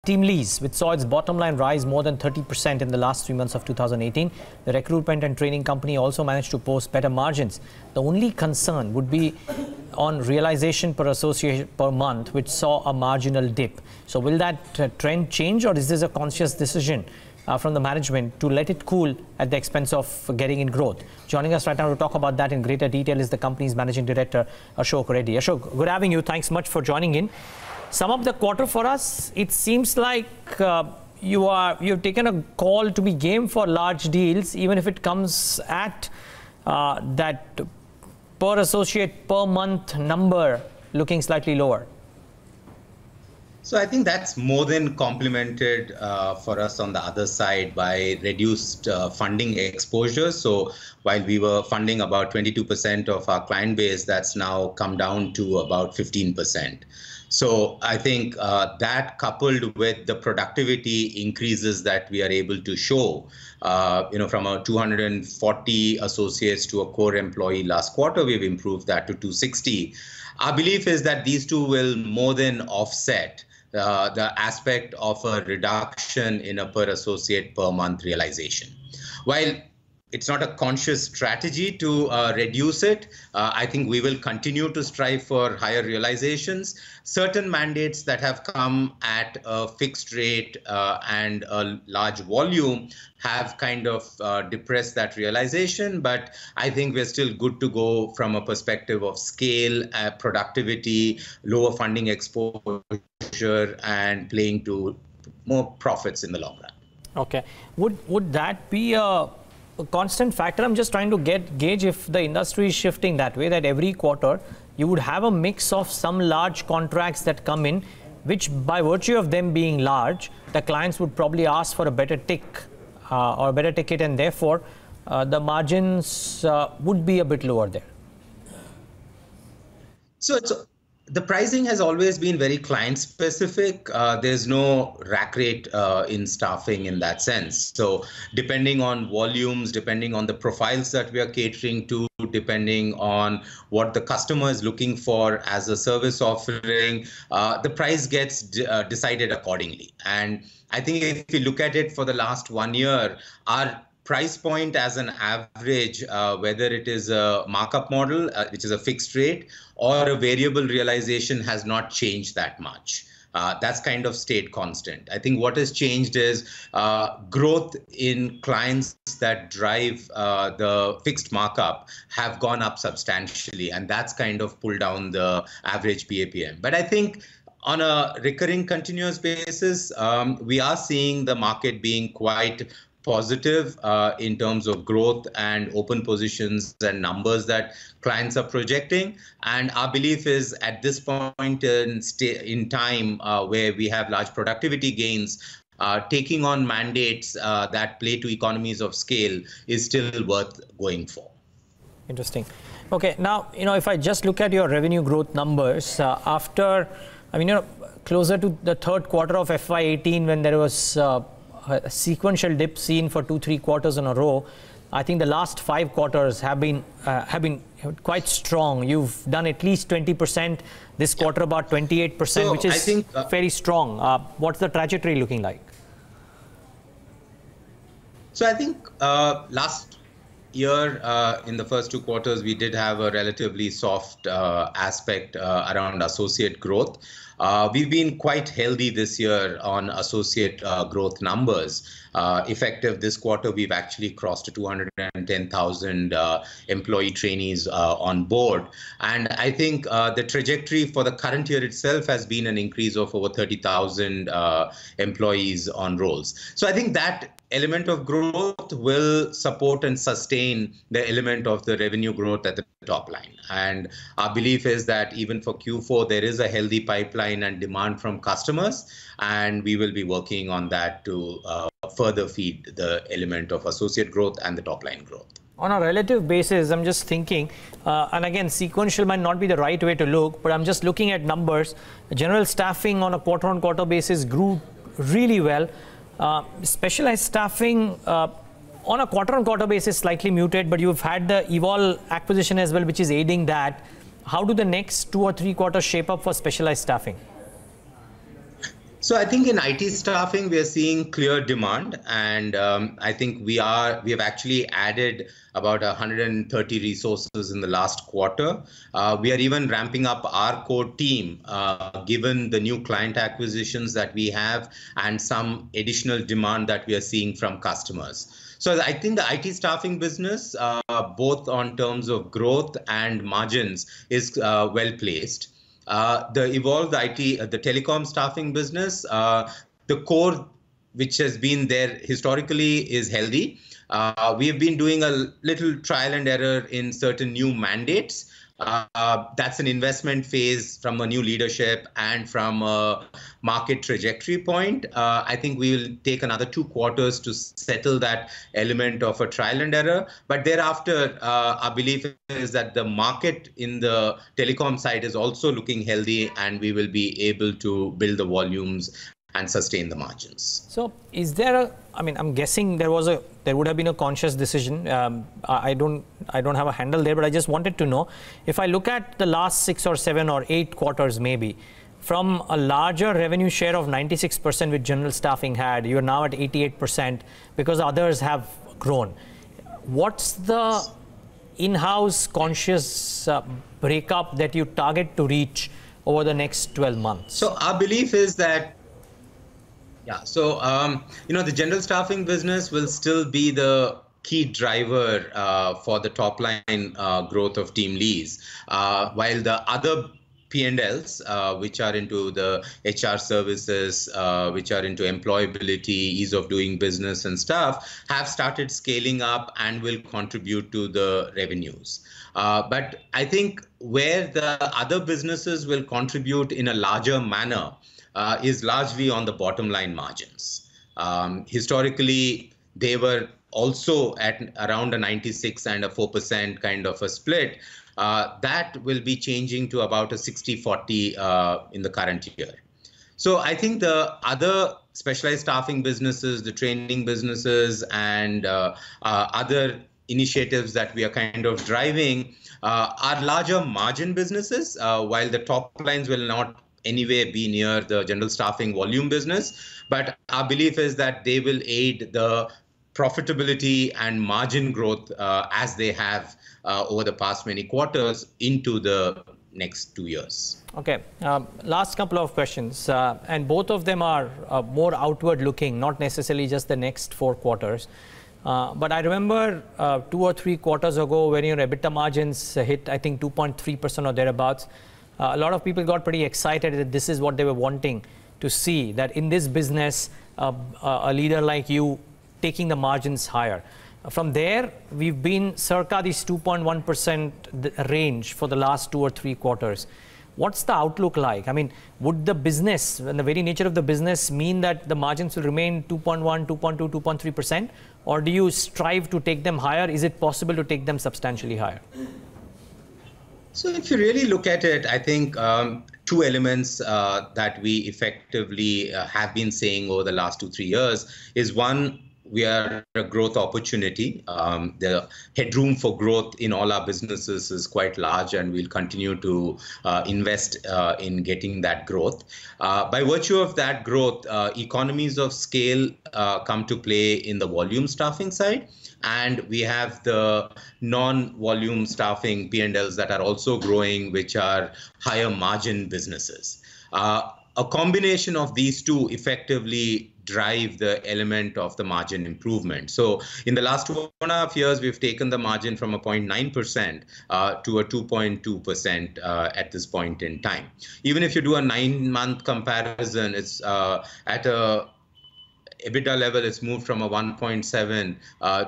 TeamLease, which saw its bottom line rise more than 30% in the last 3 months of 2018. The recruitment and training company also managed to post better margins. The only concern would be on realization per associate per month, which saw a marginal dip. So will that trend change, or is this a conscious decision from the management to let it cool at the expense of getting in growth? Joining us right now to talk about that in greater detail is the company's managing director, Ashok Reddy. Ashok, good having you. Thanks much for joining in. Sum up the quarter for us. It seems like you've taken a call to be game for large deals, even if it comes at that per associate per month number looking slightly lower. So I think that's more than complemented for us on the other side by reduced funding exposure. So while we were funding about 22% of our client base, that's now come down to about 15%. So I think that coupled with the productivity increases that we are able to show, from a 240 associates to a core employee last quarter, we've improved that to 260. Our belief is that these two will more than offset the aspect of a reduction in a per associate per month realization. While it's not a conscious strategy to reduce it, I think we will continue to strive for higher realizations. Certain mandates that have come at a fixed rate and a large volume have kind of depressed that realization, but I think we're still good to go from a perspective of scale, productivity, lower funding exposure, and playing to more profits in the long run. Okay. Would that be a constant factor? I'm just trying to gauge if the industry is shifting that way, that every quarter you would have a mix of some large contracts that come in, which by virtue of them being large, the clients would probably ask for a better tick or a better ticket, and therefore the margins would be a bit lower there. So the pricing has always been very client specific. There's no rack rate in staffing in that sense. So depending on volumes, depending on the profiles that we are catering to, depending on what the customer is looking for as a service offering, the price gets decided accordingly. And I think if you look at it for the last 1 year, our price point as an average, whether it is a markup model, which is a fixed rate, or a variable realization, has not changed that much. That's kind of stayed constant. I think what has changed is growth in clients that drive the fixed markup have gone up substantially, and that's kind of pulled down the average PAPM. But I think on a recurring continuous basis, we are seeing the market being quite positive in terms of growth and open positions and numbers that clients are projecting. And our belief is at this point in time where we have large productivity gains, taking on mandates that play to economies of scale is still worth going for. Interesting. Okay, now, if I just look at your revenue growth numbers, closer to the third quarter of FY18, when there was a sequential dip seen for 2-3 quarters in a row, I think the last 5 quarters have been quite strong. You've done at least 20%, this quarter about 28%, so which is very strong. What's the trajectory looking like? So I think last year, in the first 2 quarters, we did have a relatively soft aspect around associate growth. We've been quite healthy this year on associate growth numbers. Effective this quarter, we've actually crossed 210,000 employee trainees on board. And I think the trajectory for the current year itself has been an increase of over 30,000 employees on rolls. So I think that element of growth will support and sustain the element of the revenue growth at the top line. And our belief is that even for Q4, there is a healthy pipeline and demand from customers, and we will be working on that to further feed the element of associate growth and the top line growth. On a relative basis, I'm just thinking, and again, sequential might not be the right way to look, but I'm just looking at numbers. General staffing on a quarter-on-quarter basis grew really well. Specialized staffing on a quarter-on-quarter basis slightly muted, but you've had the Evol acquisition as well, which is aiding that. How do the next 2 or 3 quarters shape up for specialized staffing? So I think in IT staffing, we are seeing clear demand, and I think we have actually added about 130 resources in the last quarter. We are even ramping up our core team, given the new client acquisitions that we have and some additional demand that we are seeing from customers. So I think the IT staffing business, both on terms of growth and margins, is well placed. The evolved IT, the telecom staffing business, the core which has been there historically is healthy. We have been doing a little trial and error in certain new mandates. That's an investment phase from a new leadership and from a market trajectory point. I think we will take another 2 quarters to settle that element of a trial and error. But thereafter, our belief is that the market in the telecom side is also looking healthy, and we will be able to build the volumes and sustain the margins. So is there a, I mean, I'm guessing there would have been a conscious decision. I don't have a handle there, but I just wanted to know, if I look at the last 6 or 7 or 8 quarters maybe, from a larger revenue share of 96% which general staffing had, you're now at 88% because others have grown. What's the in-house conscious breakup that you target to reach over the next 12 months? So our belief is that the general staffing business will still be the key driver for the top line growth of TeamLease, while the other P&Ls, which are into the HR services, which are into employability, ease of doing business and stuff, have started scaling up and will contribute to the revenues. But I think where the other businesses will contribute in a larger manner is largely on the bottom line margins. Historically, they were also at around a 96 and a 4% kind of a split. That will be changing to about a 60-40 in the current year. So I think the other specialized staffing businesses, the training businesses, and other initiatives that we are kind of driving are larger margin businesses, while the top lines will not anyway be near the general staffing volume business. But our belief is that they will aid the profitability and margin growth as they have over the past many quarters into the next 2 years. Okay, last couple of questions, and both of them are more outward looking, not necessarily just the next 4 quarters. But I remember 2 or 3 quarters ago when your EBITDA margins hit, I think, 2.3% or thereabouts. A lot of people got pretty excited that this is what they were wanting to see, that in this business, a leader like you taking the margins higher. From there, we've been circa this 2.1% range for the last 2 or 3 quarters. What's the outlook like? I mean, would the business and the very nature of the business mean that the margins will remain 2.1, 2.2, 2.3%? Or do you strive to take them higher? Is it possible to take them substantially higher? So if you really look at it, I think 2 elements that we effectively have been saying over the last 2-3 years is, one, we are a growth opportunity. The headroom for growth in all our businesses is quite large, and we'll continue to invest in getting that growth. By virtue of that growth, economies of scale come to play in the volume staffing side. And we have the non-volume staffing P&Ls that are also growing, which are higher margin businesses. A combination of these two effectively drive the element of the margin improvement. So in the last 2.5 years, we've taken the margin from a 0.9% to a 2.2% at this point in time. Even if you do a 9-month comparison, it's at a EBITDA level, it's moved from a 1.7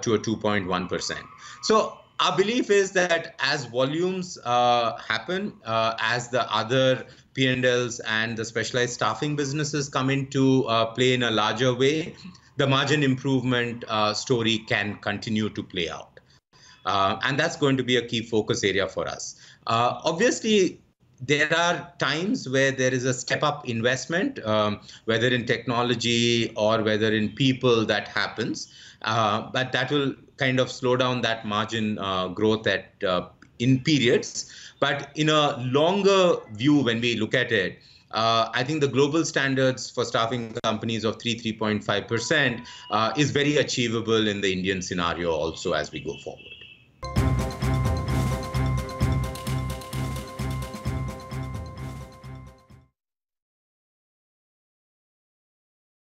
to a 2.1%. So our belief is that as volumes happen, as the other P&Ls and the specialized staffing businesses come into play in a larger way, the margin improvement story can continue to play out. And that's going to be a key focus area for us. Obviously, there are times where there is a step-up investment, whether in technology or whether in people, that happens. But that will kind of slow down that margin growth in periods. But in a longer view, when we look at it, I think the global standards for staffing companies of 3.5% is very achievable in the Indian scenario also as we go forward.